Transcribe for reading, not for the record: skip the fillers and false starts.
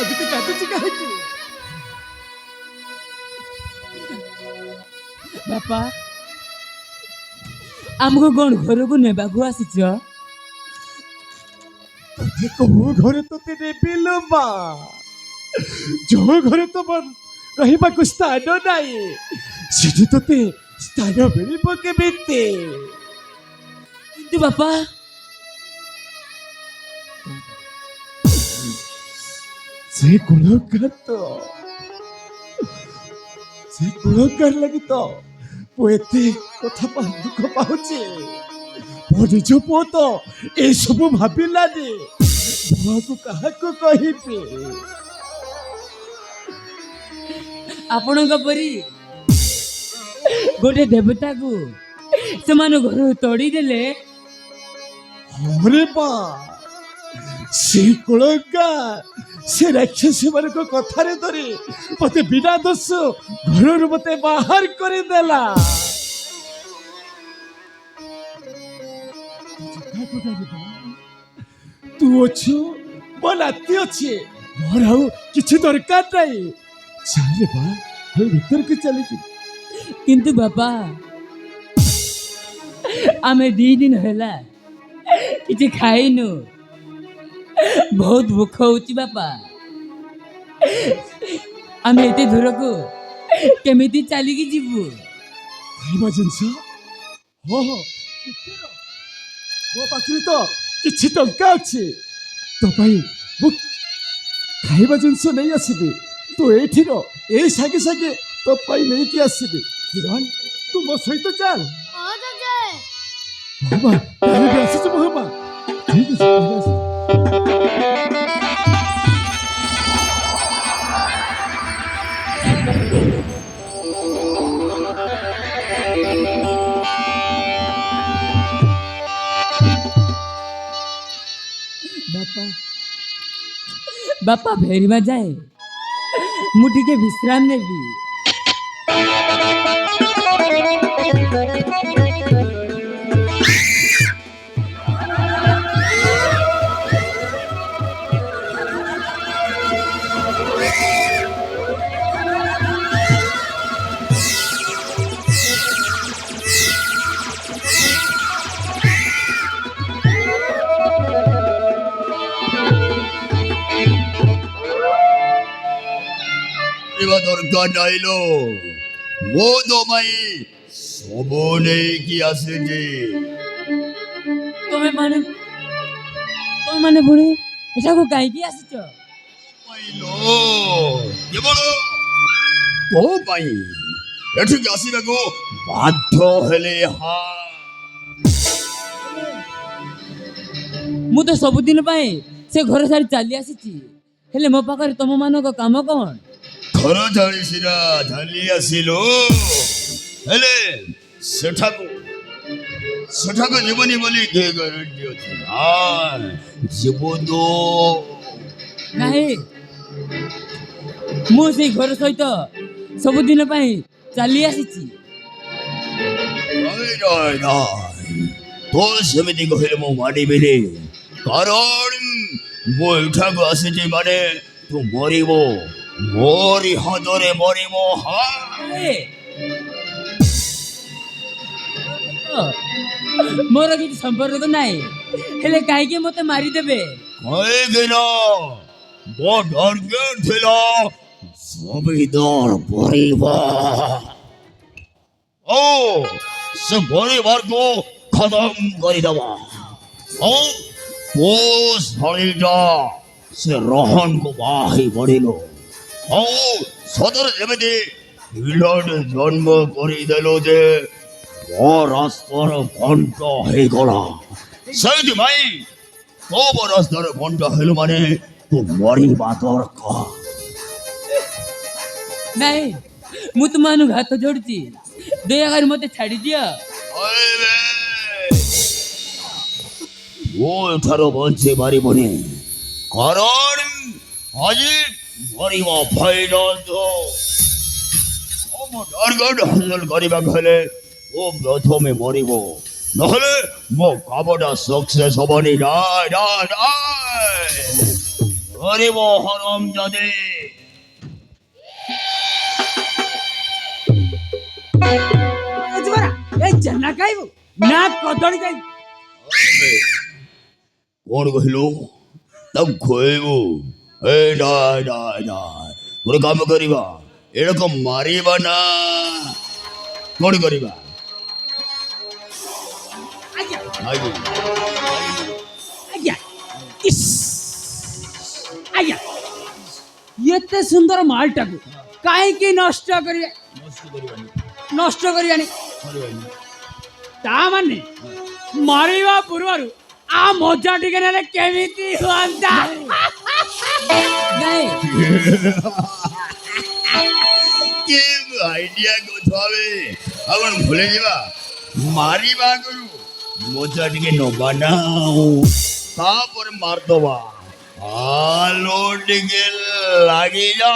ଏମିତି କାଟୁଛି କାହିଁକି? ବାପା ଆମକୁ କଣ ଘରକୁ ନେବାକୁ ଆସିଛ? ତତେ କୋଉ ଘରେ ତତେ ନେବି ଲୋ ମା? ଯୋଉ ଘରେ ତମର ରହିବାକୁ ସ୍ଥାନ ନାହିଁ ସେଠି ତତେ ସ୍ଥାନ ମିଳିବ କେମିତି? କିନ୍ତୁ ବାପା ସେ କୁଳକାର ଲାଗି ତ ମୁଁ ଏତେ ଦୁଃଖ ପାଉଛି। ମୋ ନିଜ ପୁଅ ତ ଏସବୁ ଭାବିଲାନି, ମୁଁ କାହାକୁ କହିବି? ଆପଣଙ୍କ ପରି ଗୋଟେ ଦେବତାକୁ ସେମାନେ ଘରୁ ତଡ଼ିଦେଲେ। ହରେ ବା, ସେ କୁଳଙ୍କା ସେ ରାକ୍ଷସୀ ମାନଙ୍କ କଥାରେ ଧରି ମତେ ବିନା ଦୋଷ ଘରରୁ ମତେ ବାହାର କରିଦେଲା। ତୁ ଅଛୁ, ମୋ ନାତି ଅଛି, ମୋର ଆଉ କିଛି ଦରକାର ନାହିଁ। ଚାଲେ ବା, ଏ ଭିତରକୁ ଚାଲିଯିବୁ। କିନ୍ତୁ ବାପା ଆମେ 2 ଦିନ ହେଲା କିଛି ଖାଇନୁ, ବହୁତ ଭୋକ ହଉଛି ବାପା। ଆମେ ଏତେ ଦୂରକୁ କେମିତି ଚାଲିକି ଯିବୁ? ଖାଇବା ଜିନିଷ? ହଁ ହଁ, ମୋ ପାଖରେ ତ କିଛି ଟଙ୍କା ଅଛି, ତୋ ପାଇଁ ମୁଁ ଖାଇବା ଜିନିଷ ନେଇ ଆସିବି। ତୁ ଏଇଠି ରହ, ଏଇ ସାଙ୍ଗେ ସାଙ୍ଗେ ତୋ ପାଇଁ ନେଇକି ଆସିବି। କିରଣ, ତୁ ମୋ ସହିତ ଚାଲ। ହଁ ଜେଜେ। ମା ତାହେଲେ ବି ଆସିଛୁ ମା? ଠିକ ଅଛି, ତାହେଲେ ଆସ। ବାପା ବାପା ଫେରିବା ଯାଏ ମୁଁ ଟିକେ ବିଶ୍ରାମ ନେବି। ଦରକାର ନାହିଁ ଲୋ, ମୋ ତୋ ପାଇଁ ସବୁ ନେଇକି ଆସିଛି। ତମେ ମାନେ ପୁଣି ଏଠାକୁ କାହିଁକି ଆସିଛ? କେବଳ ତୋ ପାଇଁ ଏଠିକି ଆସିବାକୁ ବାଧ୍ୟ ହେଲେ। ମୁଁ ତ ସବୁଦିନ ପାଇଁ ସେ ଘର ଛାଡ଼ି ଚାଲି ଆସିଛି, ହେଲେ ମୋ ପାଖରେ ତମ ମାନଙ୍କ କାମ କଣ? ଘର ଛାଡ଼ି ସିନା ଚାଲି ଆସିଲୁ, ହେଲେ ସେଠାକୁ ଯିବନି ବୋଲି କିଏ ଗ୍ୟାରେଣ୍ଟି ଅଛି? ଯିବୁ ତୁ। ନାହିଁ, ମୁଁ ସେଇ ଘର ସହିତ ସବୁଦିନ ପାଇଁ ଚାଲି ଆସିଛି। ତୁ ସେମିତି କହିଲେ ମୁଁ ମାନିବିନି, କାରଣ ମୁଁ ଏଠାକୁ ଆସିଛି ମାନେ ତୁ ମରିବ, ମୋରି ହାତରେ ମରିବ। ମୋର କିଛି ସମ୍ପର୍କ ନାହିଁ, ହେଲେ କାହିଁକି ମତେ ମାରିଦେବେ? କାହିଁକି ନା ମୋ ଟାର୍ଗେଟ ଥିଲା ଜମିଦାର ପରିବାର, ସେ ପରିବାରକୁ ଖତମ କରିଦେବା। ତୋ ଶାଳୀଟା ସେ ରୋହନକୁ ବାହି ପଡ଼ିଲୁ, ସଦର ଯେମିତି ପିଲାଟେ ଜନ୍ମ କରିଦେଲୁ ଯେ ମୋ ରାସ୍ତାର ଘଣ୍ଟ ହେଇଗଲା। ସେଇଥିପାଇଁ ତୋ ରାସ୍ତାର ଘଣ୍ଟ ହେଲୁ ମାନେ ତୁ ମରିବା ଦରକାର। ନାଇଁ, ମୁଁ ତୁମମାନଙ୍କୁ ହାତ ଯୋଡୁଛି, ଦୟାକରି ମତେ ଛାଡ଼ି ଦିଅ। ମୁଁ ଏଠାରୁ ବଞ୍ଚି ପାରିବୁନି, କାରଣ ଆଜି ମରିବା ଫାଇନାଲ। ଟାର୍ଗେଟ ହାସଲ କରିବାକୁ ହେଲେ ଓ ପ୍ରଥମେ ମରିବ, ନହେଲେ ମୋ କାମଟା ସକ୍ସେସ୍ ହବନି। ধরিব হরম যদি এই জানা খাইব না কদড়ি খাইব কোন কহিল তা খইব এই নাই নাই নাই গোটে কাম କରିବା এরকম মারিবা না কোন କରିବା আজ্ঞা আগে আজ্ঞା ইস আজ্ঞା এতে সুন্দর মালটাକୁ କାହିଁକି ନଷ୍ଟ କରିବେ ନଷ୍ଟ କରିବାନି ତା ମାନେ ମାରିବା ପୂର୍ବରୁ ଆ ମଜା ଟିକେ ନେଲେ କେମିତି ହୁଅନ୍ତା ନାଇଁ কি আইডিয়া গোছাবে আমার ভুলে যাবা মারিবা করু মজা টিকে নবা না তারপরে মারদবা আলো টিকে লাগি যা